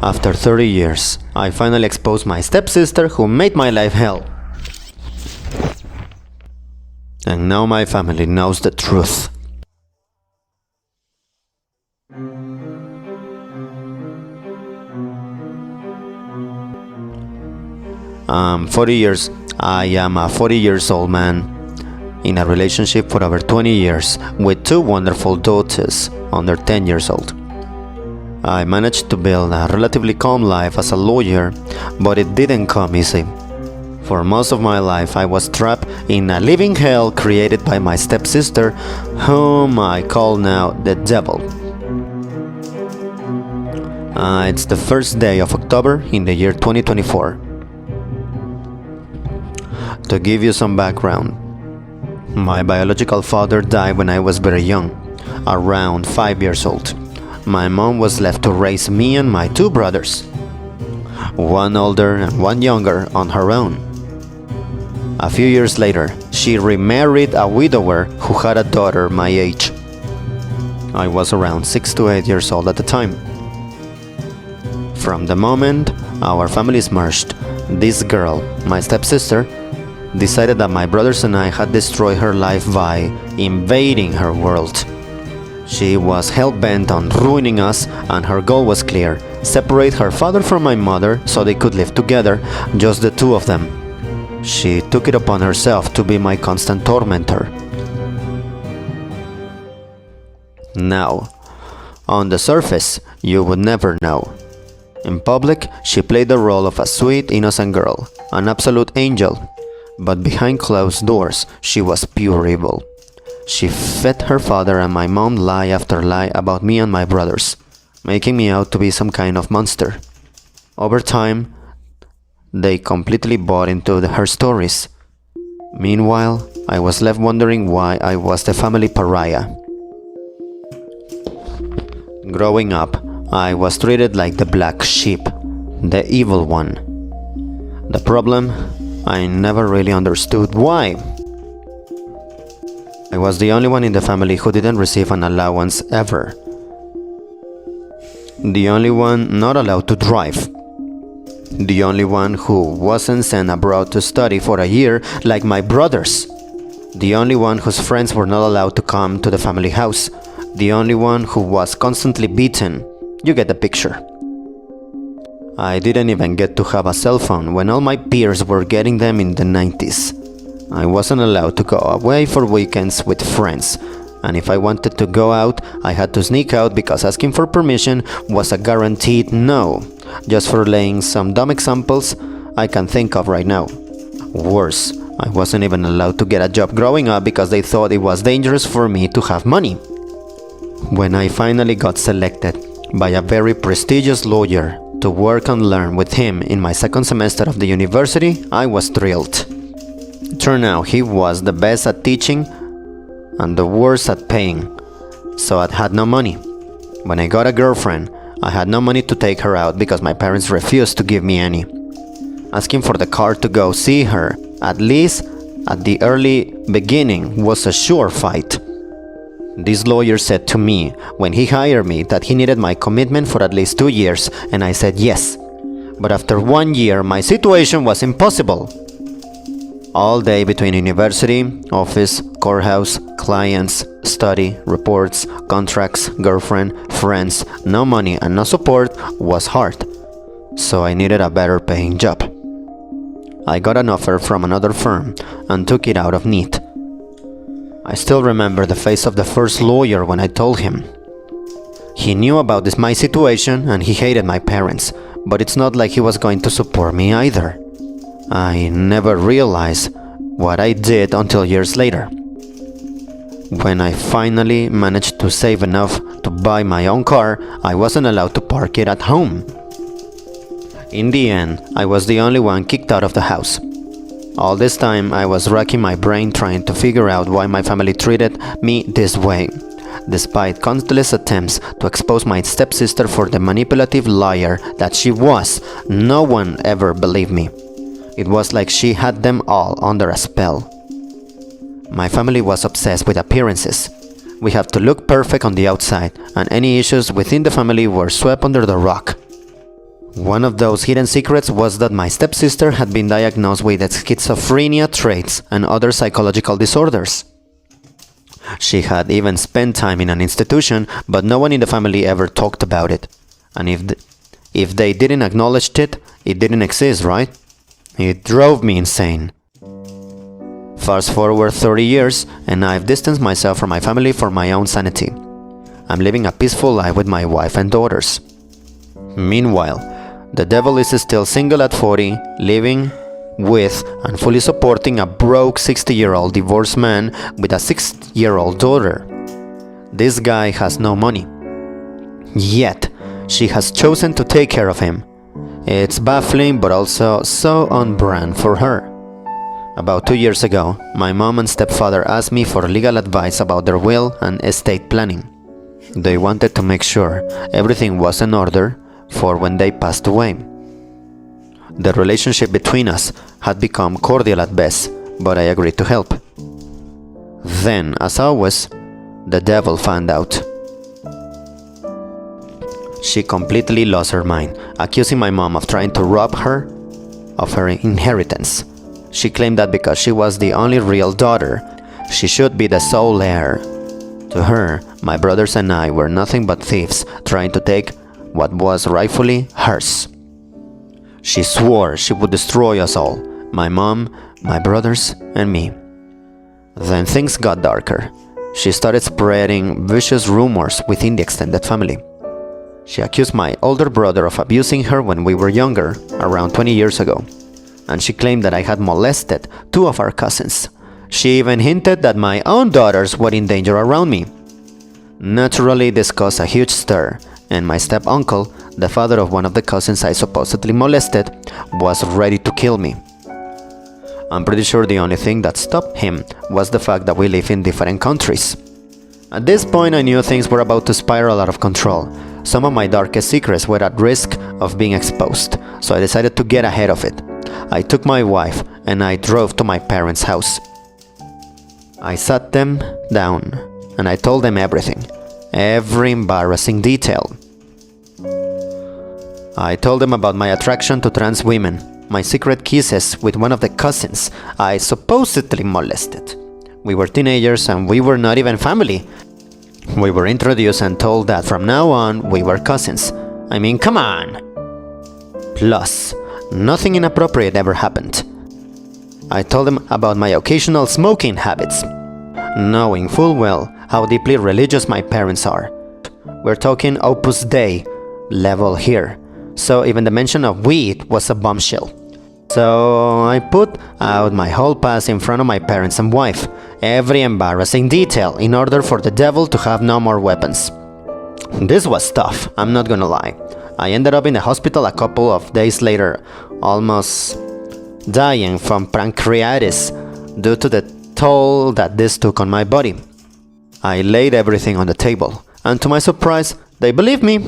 After 30 years, I finally exposed my stepsister who made my life hell. And now my family knows the truth. I am a 40 years old man in a relationship for over 20 years with two wonderful daughters under 10 years old. I managed to build a relatively calm life as a lawyer, but it didn't come easy. For most of my life I was trapped in a living hell created by my stepsister, whom I call now the devil. It's the first day of October in the year 2024. To give you some background, my biological father died when I was very young, around 5 years old. My mom was left to raise me and my two brothers, one older and one younger, on her own. A few years later, she remarried a widower who had a daughter my age. I was around 6 to 8 years old at the time. From the moment our families merged, this girl, my stepsister, decided that my brothers and I had destroyed her life by invading her world. She was hell-bent on ruining us, and her goal was clear: separate her father from my mother so they could live together, just the two of them. She took it upon herself to be my constant tormentor. Now, on the surface, you would never know. In public, she played the role of a sweet, innocent girl, an absolute angel. But behind closed doors, she was pure evil. She fed her father and my mom lie after lie about me and my brothers, making me out to be some kind of monster. Over time, they completely bought into her stories. Meanwhile, I was left wondering why I was the family pariah. Growing up, I was treated like the black sheep, the evil one. The problem? I never really understood why. I was the only one in the family who didn't receive an allowance ever. The only one not allowed to drive. The only one who wasn't sent abroad to study for a year like my brothers. The only one whose friends were not allowed to come to the family house. The only one who was constantly beaten. You get the picture. I didn't even get to have a cell phone when all my peers were getting them in the 90s. I wasn't allowed to go away for weekends with friends, and if I wanted to go out, I had to sneak out because asking for permission was a guaranteed no, just for laying some dumb examples I can think of right now. Worse, I wasn't even allowed to get a job growing up because they thought it was dangerous for me to have money. When I finally got selected by a very prestigious lawyer to work and learn with him in my second semester of the university, I was thrilled. Turned out he was the best at teaching and the worst at paying, so I had no money. When I got a girlfriend, I had no money to take her out because my parents refused to give me any. Asking for the car to go see her, at least at the early beginning, was a sure fight. This lawyer said to me when he hired me that he needed my commitment for at least 2 years, and I said yes. But after 1 year, my situation was impossible. All day between university, office, courthouse, clients, study, reports, contracts, girlfriend, friends, no money and no support was hard. So I needed a better paying job. I got an offer from another firm and took it out of need. I still remember the face of the first lawyer when I told him. He knew about my situation and he hated my parents, but it's not like he was going to support me either. I never realized what I did until years later. When I finally managed to save enough to buy my own car, I wasn't allowed to park it at home. In the end, I was the only one kicked out of the house. All this time, I was racking my brain trying to figure out why my family treated me this way. Despite countless attempts to expose my stepsister for the manipulative liar that she was, no one ever believed me. It was like she had them all under a spell. My family was obsessed with appearances. We have to look perfect on the outside, and any issues within the family were swept under the rug. One of those hidden secrets was that my stepsister had been diagnosed with schizophrenia traits and other psychological disorders. She had even spent time in an institution, but no one in the family ever talked about it. And if they didn't acknowledge it, it didn't exist, right? It drove me insane. Fast forward 30 years, and I've distanced myself from my family for my own sanity. I'm living a peaceful life with my wife and daughters. Meanwhile, the devil is still single at 40, living with and fully supporting a broke 60-year-old divorced man with a 6-year-old daughter. This guy has no money. Yet, she has chosen to take care of him. It's baffling but also so on brand for her. About 2 years ago, my mom and stepfather asked me for legal advice about their will and estate planning. They wanted to make sure everything was in order for when they passed away. The relationship between us had become cordial at best, but I agreed to help. Then, as always, the devil found out. She completely lost her mind, accusing my mom of trying to rob her of her inheritance. She claimed that because she was the only real daughter, she should be the sole heir. To her, my brothers and I were nothing but thieves trying to take what was rightfully hers. She swore she would destroy us all, my mom, my brothers, and me. Then things got darker. She started spreading vicious rumors within the extended family. She accused my older brother of abusing her when we were younger, around 20 years ago, and she claimed that I had molested 2 of our cousins. She even hinted that my own daughters were in danger around me. Naturally, this caused a huge stir, and my step-uncle, the father of one of the cousins I supposedly molested, was ready to kill me. I'm pretty sure the only thing that stopped him was the fact that we live in different countries. At this point, I knew things were about to spiral out of control. Some of my darkest secrets were at risk of being exposed, so I decided to get ahead of it. I took my wife and I drove to my parents' house. I sat them down and I told them everything, every embarrassing detail. I told them about my attraction to trans women, my secret kisses with one of the cousins I supposedly molested. We were teenagers and we were not even family. We were introduced and told that from now on we were cousins. I mean, come on! Plus, nothing inappropriate ever happened. I told them about my occasional smoking habits, knowing full well how deeply religious my parents are. We're talking Opus Dei level here, so even the mention of weed was a bombshell. So I put out my whole past in front of my parents and wife, every embarrassing detail, in order for the devil to have no more weapons. This was tough, I'm not gonna lie. I ended up in the hospital a couple of days later, almost dying from pancreatitis due to the toll that this took on my body. I laid everything on the table, and to my surprise, they believed me.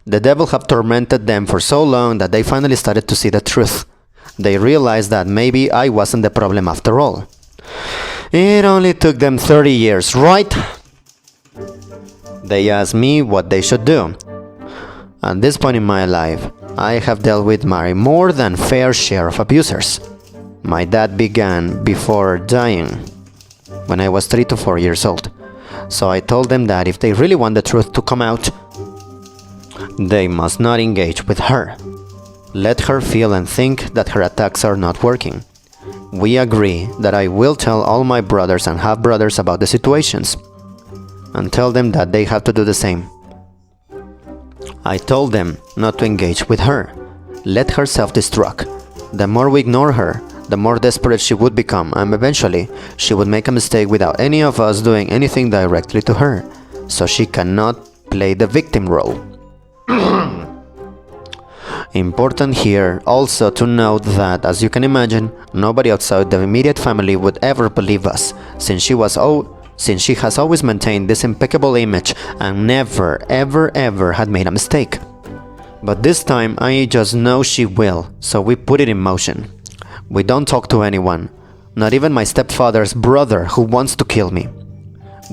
The devil had tormented them for so long that they finally started to see the truth. They realized that maybe I wasn't the problem after all. It only took them 30 years, right? They asked me what they should do. At this point in my life, I have dealt with my more than fair share of abusers. My dad began before dying, when I was 3 to 4 years old. So I told them that if they really want the truth to come out, they must not engage with her. Let her feel and think that her attacks are not working. We agree that I will tell all my brothers and half-brothers about the situations, and tell them that they have to do the same. I told them not to engage with her. Let her self-destruct. The more we ignore her, the more desperate she would become, and eventually she would make a mistake without any of us doing anything directly to her, so she cannot play the victim role. Important here also to note that, as you can imagine, nobody outside the immediate family would ever believe us, since she has always maintained this impeccable image and never ever had made a mistake. But this time I just know she will, so we put it in motion. We don't talk to anyone, not even my stepfather's brother who wants to kill me.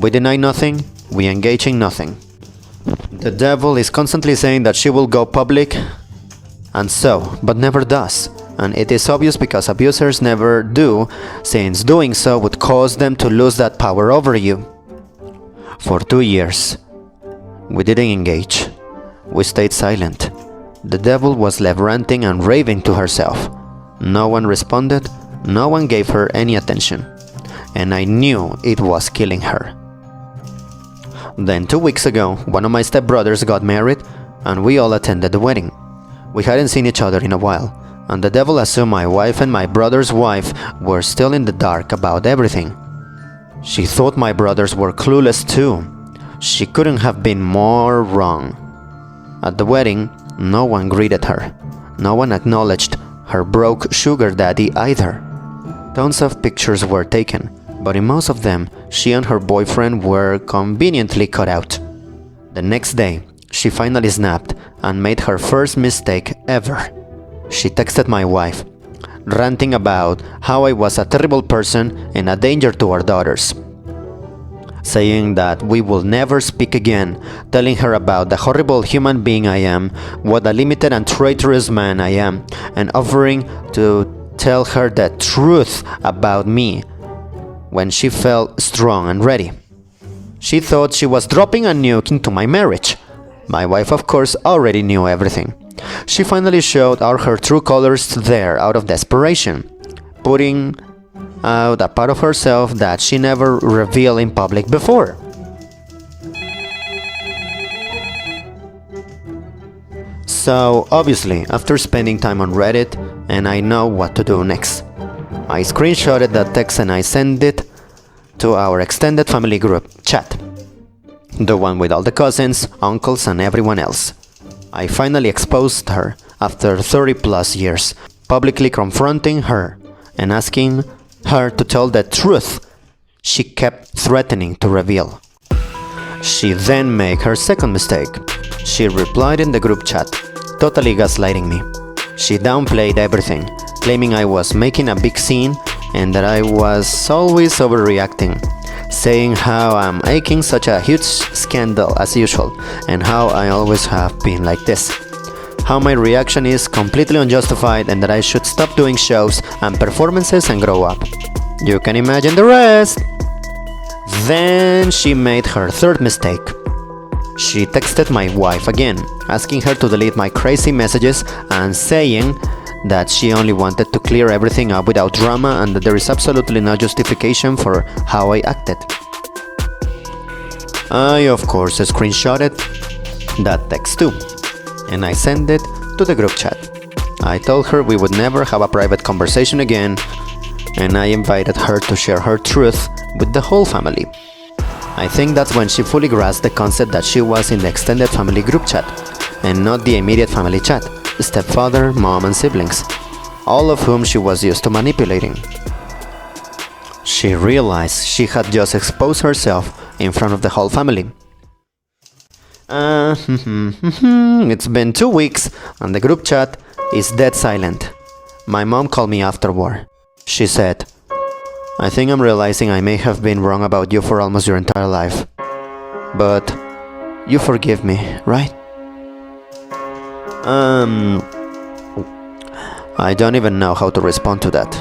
We deny nothing, we engage in nothing. The devil is constantly saying that she will go public And so, but never does. And it is obvious because abusers never do, since doing so would cause them to lose that power over you. For 2 years, we didn't engage. We stayed silent. The devil was left ranting and raving to herself. No one responded, no one gave her any attention. And I knew it was killing her. Then 2 weeks ago, one of my stepbrothers got married, and we all attended the wedding. We hadn't seen each other in a while, and the devil assumed my wife and my brother's wife were still in the dark about everything. She thought my brothers were clueless too. She couldn't have been more wrong. At the wedding, no one greeted her. No one acknowledged her broke sugar daddy either. Tons of pictures were taken, but in most of them, she and her boyfriend were conveniently cut out. The next day, she finally snapped and made her first mistake ever. She texted my wife, ranting about how I was a terrible person and a danger to our daughters, saying that we will never speak again, telling her about the horrible human being I am, what a limited and traitorous man I am, and offering to tell her the truth about me when she felt strong and ready. She thought she was dropping a nuke into my marriage. My wife, of course, already knew everything. She finally showed all her true colors there out of desperation, putting out a part of herself that she never revealed in public before. So, obviously, after spending time on Reddit, and I know what to do next. I screenshotted that text and I sent it to our extended family group chat. The one with all the cousins, uncles, and everyone else. I finally exposed her after 30 plus years, publicly confronting her and asking her to tell the truth she kept threatening to reveal. She then made her second mistake. She replied in the group chat, totally gaslighting me. She downplayed everything, claiming I was making a big scene and that I was always overreacting, saying how I'm making such a huge scandal as usual and how I always have been like this. How my reaction is completely unjustified and that I should stop doing shows and performances and grow up. You can imagine the rest. Then she made her third mistake. She texted my wife again, asking her to delete my crazy messages and saying that she only wanted to clear everything up without drama and that there is absolutely no justification for how I acted. I of course screenshotted that text too, and I sent it to the group chat. I told her we would never have a private conversation again, and I invited her to share her truth with the whole family. I think that's when she fully grasped the concept that she was in the extended family group chat, and not the immediate family chat, stepfather, mom, and siblings, all of whom she was used to manipulating. She realized she had just exposed herself in front of the whole family. It's been 2 weeks and the group chat is dead silent. My mom called me afterward. She said, I think I'm realizing I may have been wrong about you for almost your entire life. But you forgive me, right? I don't even know how to respond to that.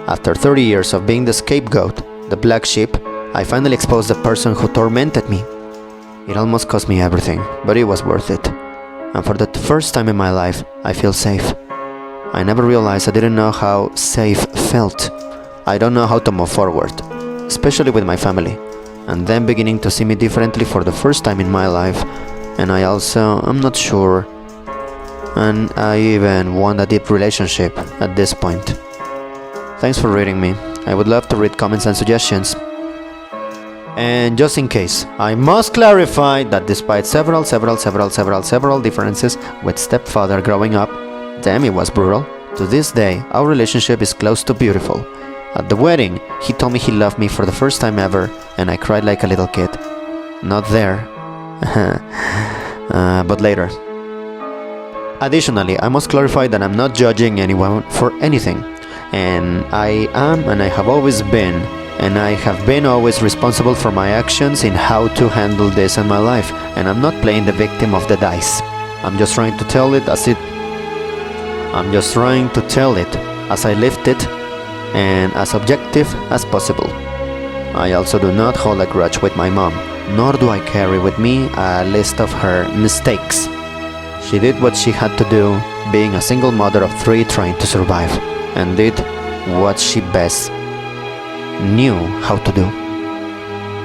After 30 years of being the scapegoat, the black sheep, I finally exposed the person who tormented me. It almost cost me everything, but it was worth it. And for the first time in my life, I feel safe. I never realized I didn't know how safe felt. I don't know how to move forward, especially with my family. And them beginning to see me differently for the first time in my life. And I'm not sure. And I even want a deep relationship at this point. Thanks for reading me. I would love to read comments and suggestions. And just in case, I must clarify that despite several differences with stepfather growing up, damn it was brutal, to this day our relationship is close to beautiful. At the wedding, he told me he loved me for the first time ever, and I cried like a little kid. Not there, but later. Additionally, I must clarify that I'm not judging anyone for anything, and I am and I have always been, and I have been always responsible for my actions in how to handle this in my life, and I'm not playing the victim of the dice. I'm just trying to tell it as it I'm just trying to tell it as I lived it and as objective as possible. I also do not hold a grudge with my mom, nor do I carry with me a list of her mistakes. She did what she had to do, being a single mother of 3 trying to survive, and did what she best knew how to do.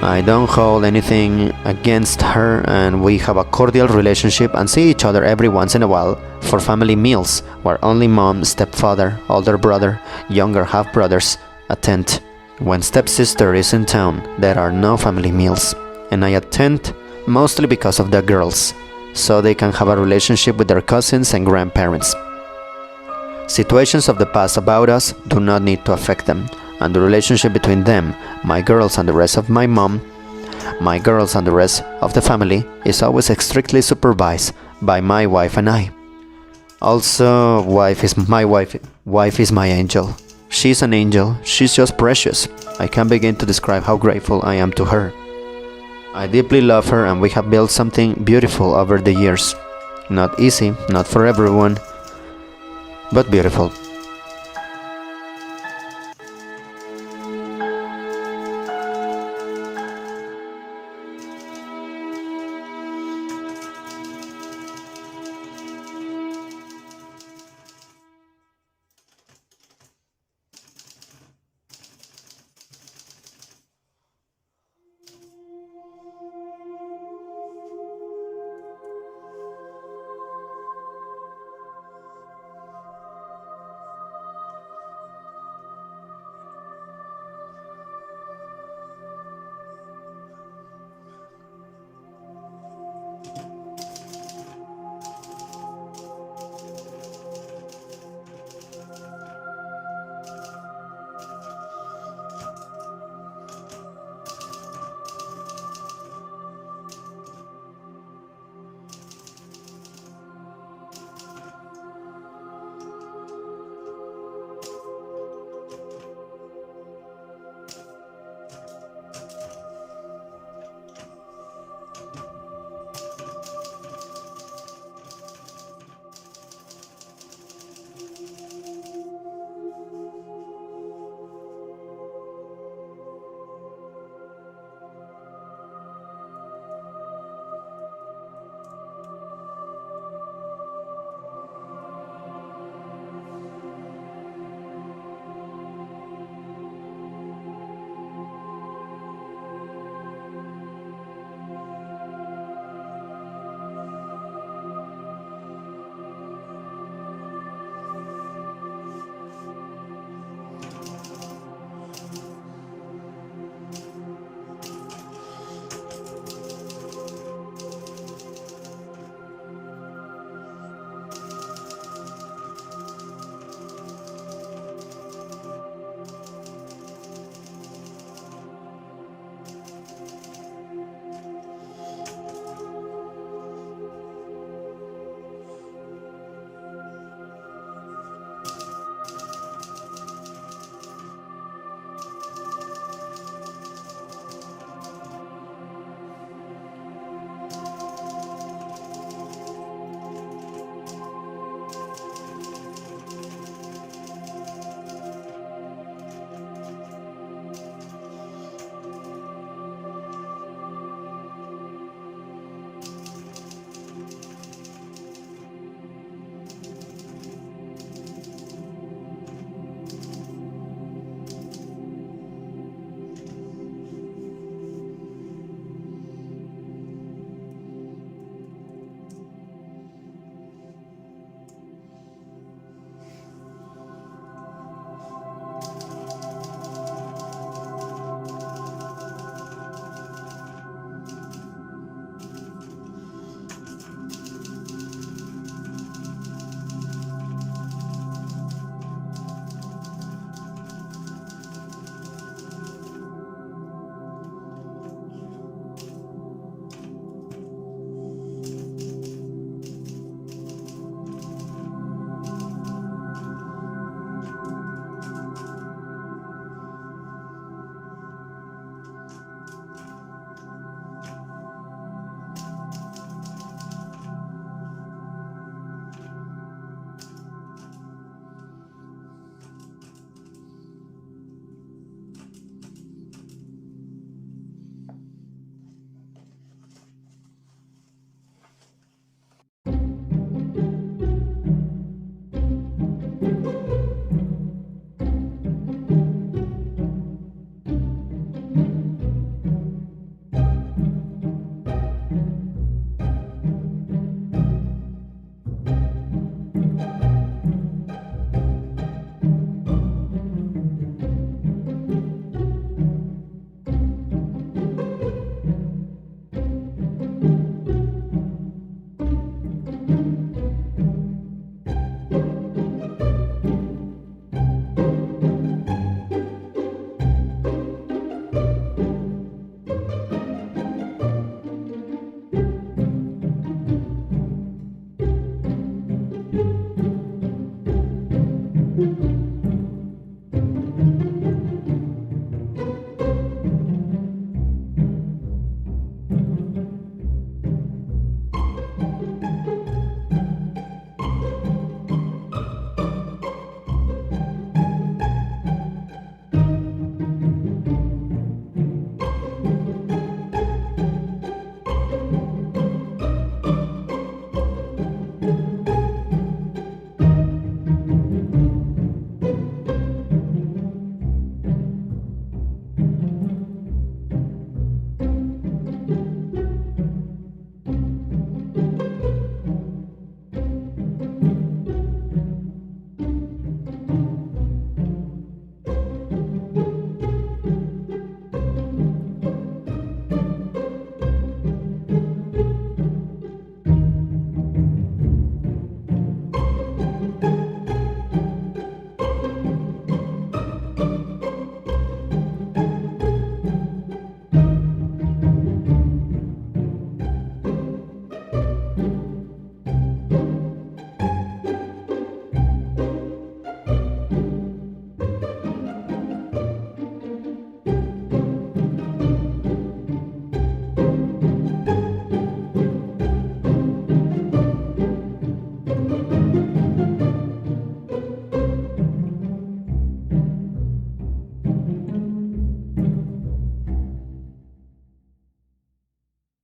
I don't hold anything against her, and we have a cordial relationship and see each other every once in a while for family meals where only mom, stepfather, older brother, younger half-brothers attend. When stepsister is in town, there are no family meals, and I attend mostly because of the girls, so they can have a relationship with their cousins and grandparents. Situations of the past about us do not need to affect them, and the relationship between them, my girls and the rest of my mom, my girls and the rest of the family is always strictly supervised by my wife and I. Also, wife is my angel. She's an angel, she's just precious. I can't begin to describe how grateful I am to her. I deeply love her and we have built something beautiful over the years. Not easy, not for everyone, but beautiful.